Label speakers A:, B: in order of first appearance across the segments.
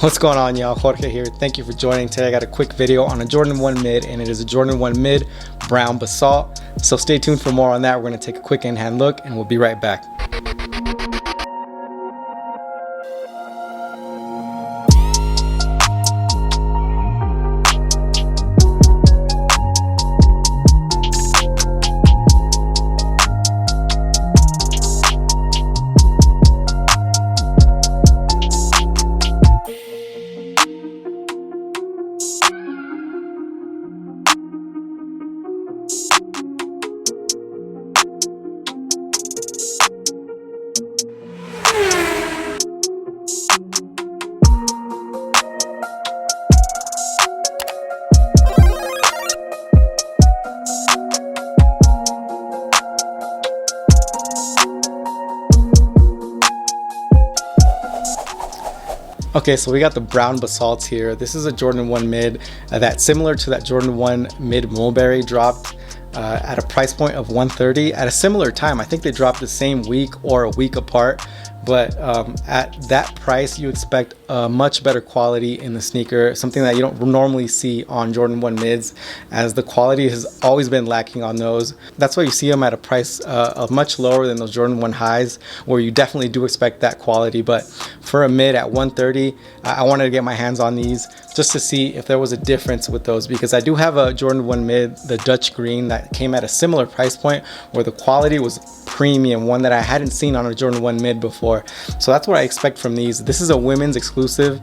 A: What's going on, y'all? Jorge here. Thank you for joining. Today I got a quick video on a Jordan 1 mid, and it is a Jordan 1 mid brown basalt. So stay tuned for more on that. We're going to take a quick in-hand look and we'll be right back. Okay, so we got the brown basalts here. This is a Jordan 1 mid that's similar to that Jordan 1 mid mulberry, dropped at a price point of $130 at a similar time. I think they dropped the same week or a week apart, but at that price you expect a much better quality in the sneaker, something that you don't normally see on Jordan 1 mids, as the quality has always been lacking on those. That's why you see them at a price of much lower than those Jordan 1 highs, where you definitely do expect that quality. But for a mid at $130, I wanted to get my hands on these just to see if there was a difference with those, because I do have a Jordan 1 mid, the Dutch green, that came at a similar price point where the quality was premium, one that I hadn't seen on a Jordan 1 mid before. So that's what I expect from these. This is a women's exclusive,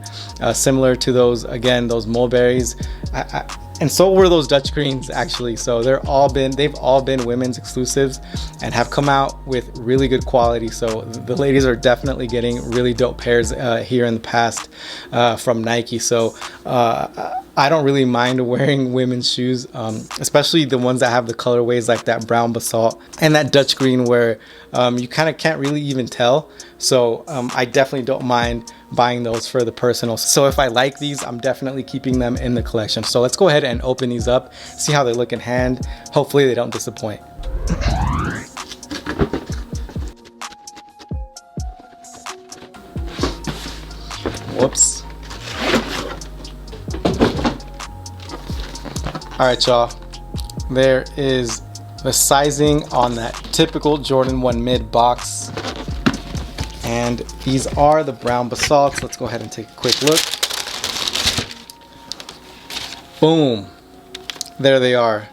A: similar to those, again, those mulberries, and so were those Dutch greens actually. So they've all been women's exclusives and have come out with really good quality. So the ladies are definitely getting really dope pairs here in the past from Nike. So I don't really mind wearing women's shoes, especially the ones that have the colorways like that brown basalt and that Dutch green, where you kind of can't really even tell. So I definitely don't mind buying those for the personal. So if I like these, I'm definitely keeping them in the collection. So let's go ahead and open these up, see how they look in hand. Hopefully they don't disappoint. Whoops. All right, y'all, there is the sizing on that typical Jordan 1 mid box, and these are the brown basalts. Let's go ahead and take a quick look. Boom, there they are,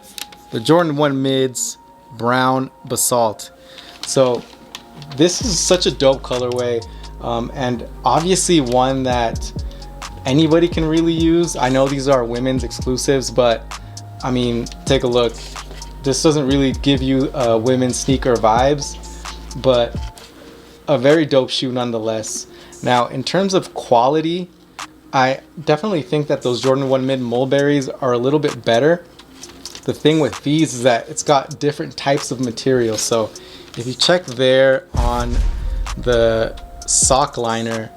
A: the Jordan 1 mids brown basalt. So this is such a dope colorway, and obviously one that anybody can really use. I know these are women's exclusives, but I mean, take a look. This doesn't really give you women's sneaker vibes, but a very dope shoe nonetheless. Now, in terms of quality, I definitely think that those Jordan 1 mid mulberries are a little bit better. the thing with these is that it's got different types of material. So if you check there on the sock liner,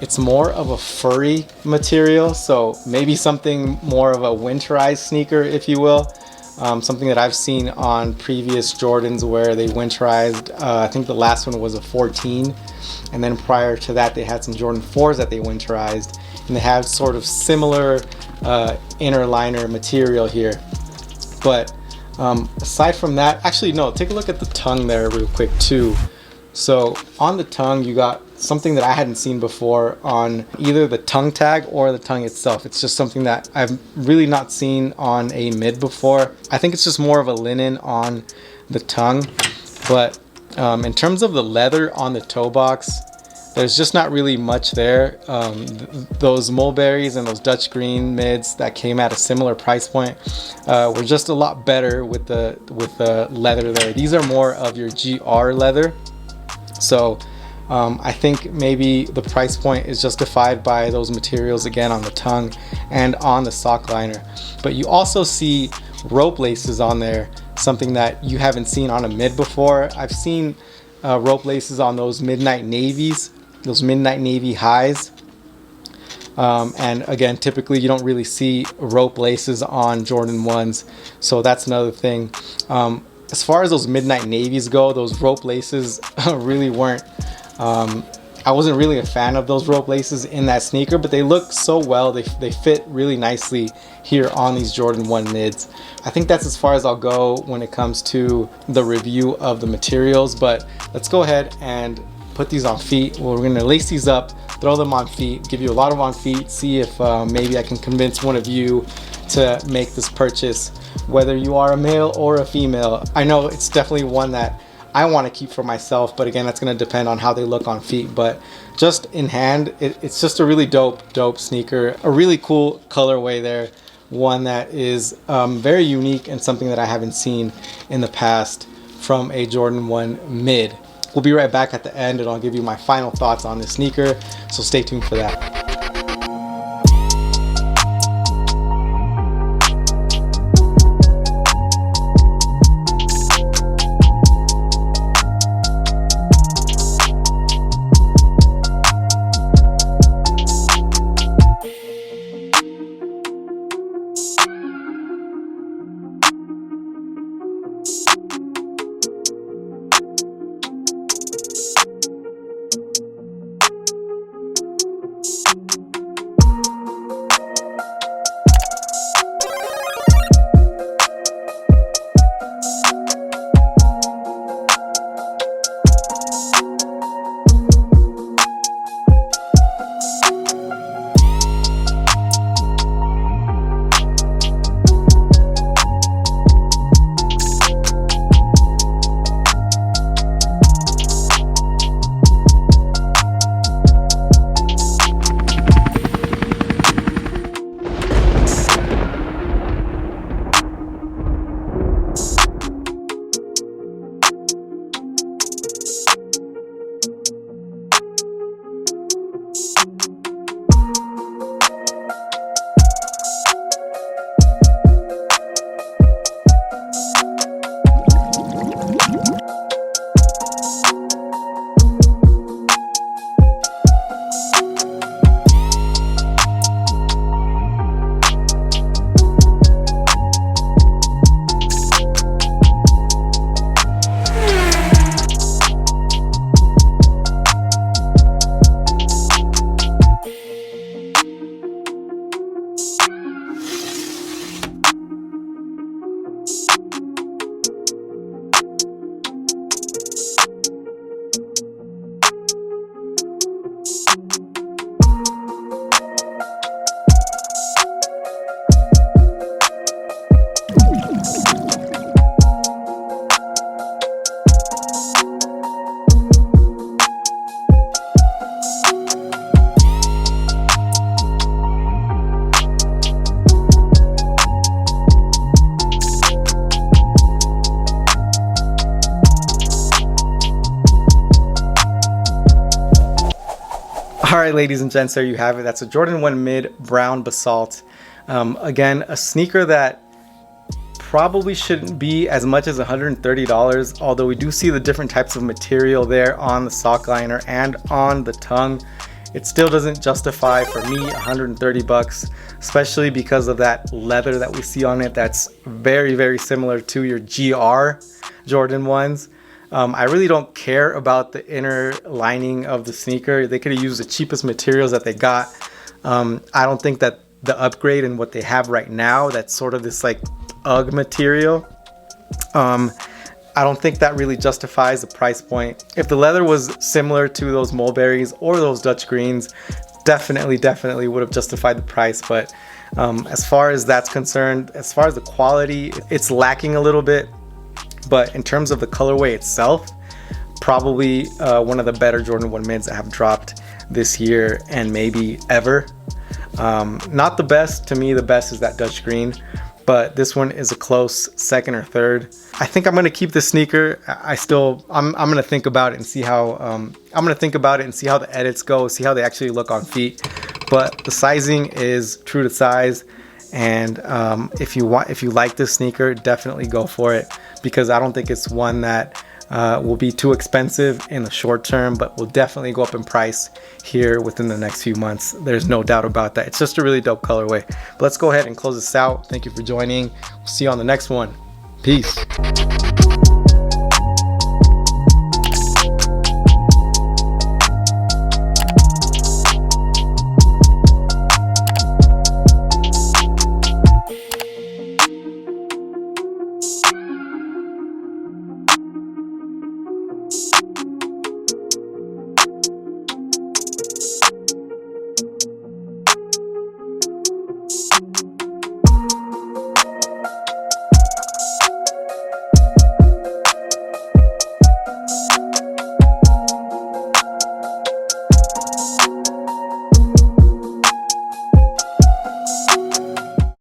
A: it's more of a furry material, so maybe something more of a winterized sneaker, if you will. Something that I've seen on previous Jordans where they winterized. I think the last one was a 14, and then prior to that they had some Jordan 4s that they winterized, and they have sort of similar inner liner material here. But aside from that, actually no, take a look at the tongue there real quick too. So on the tongue you got something that I hadn't seen before on either the tongue tag or the tongue itself. It's just something that I've really not seen on a mid before. I think it's just more of a linen on the tongue. But in terms of the leather on the toe box, there's just not really much there. Those mulberries and those Dutch green mids that came at a similar price point were just a lot better with the leather there. These are more of your GR leather. So I think maybe the price point is justified by those materials again on the tongue and on the sock liner. But you also see rope laces on there, something that you haven't seen on a mid before. I've seen rope laces on those midnight navies, those midnight navy highs. And again, typically you don't really see rope laces on Jordan 1s. So that's another thing. As far as those midnight navies go, those rope laces really weren't, I wasn't really a fan of those rope laces in that sneaker, but they look so well. They fit really nicely here on these Jordan 1 mids. I think that's as far as I'll go when it comes to the review of the materials, but let's go ahead and put these on feet. Well, we're gonna lace these up, throw them on feet, give you a lot of on feet, see if maybe I can convince one of you to make this purchase, whether you are a male or a female. I know it's definitely one that I want to keep for myself, but again, that's going to depend on how they look on feet. But just in hand, it's just a really dope sneaker, a really cool colorway there, one that is very unique and something that I haven't seen in the past from a Jordan 1 mid. We'll be right back at the end and I'll give you my final thoughts on this sneaker, so stay tuned for that. All right, ladies and gents, there you have it. That's a Jordan 1 Mid Brown Basalt. Again, a sneaker that probably shouldn't be as much as $130, although we do see the different types of material there on the sock liner and on the tongue. It still doesn't justify for me 130 bucks, especially because of that leather that we see on it. That's very similar to your GR Jordan 1s. I really don't care about the inner lining of the sneaker. They could have used the cheapest materials that they got. I don't think that the upgrade in what they have right now, that's sort of this like UGG material, I don't think that really justifies the price point. If the leather was similar to those mulberries or those Dutch greens, definitely would have justified the price. But as far as that's concerned, as far as the quality, it's lacking a little bit. But in terms of the colorway itself, probably one of the better Jordan 1 mids that have dropped this year and maybe ever. Not the best. To me, the best is that Dutch green, but this one is a close second or third. I think I'm gonna keep this sneaker. I'm gonna think about it and see how the edits go, see how they actually look on feet. But the sizing is true to size, and if you like this sneaker, definitely go for it, because I don't think it's one that will be too expensive in the short term, but will definitely go up in price here within the next few months. There's no doubt about that. It's just a really dope colorway. But let's go ahead and close this out. Thank you for joining. We'll see you on the next one. Peace.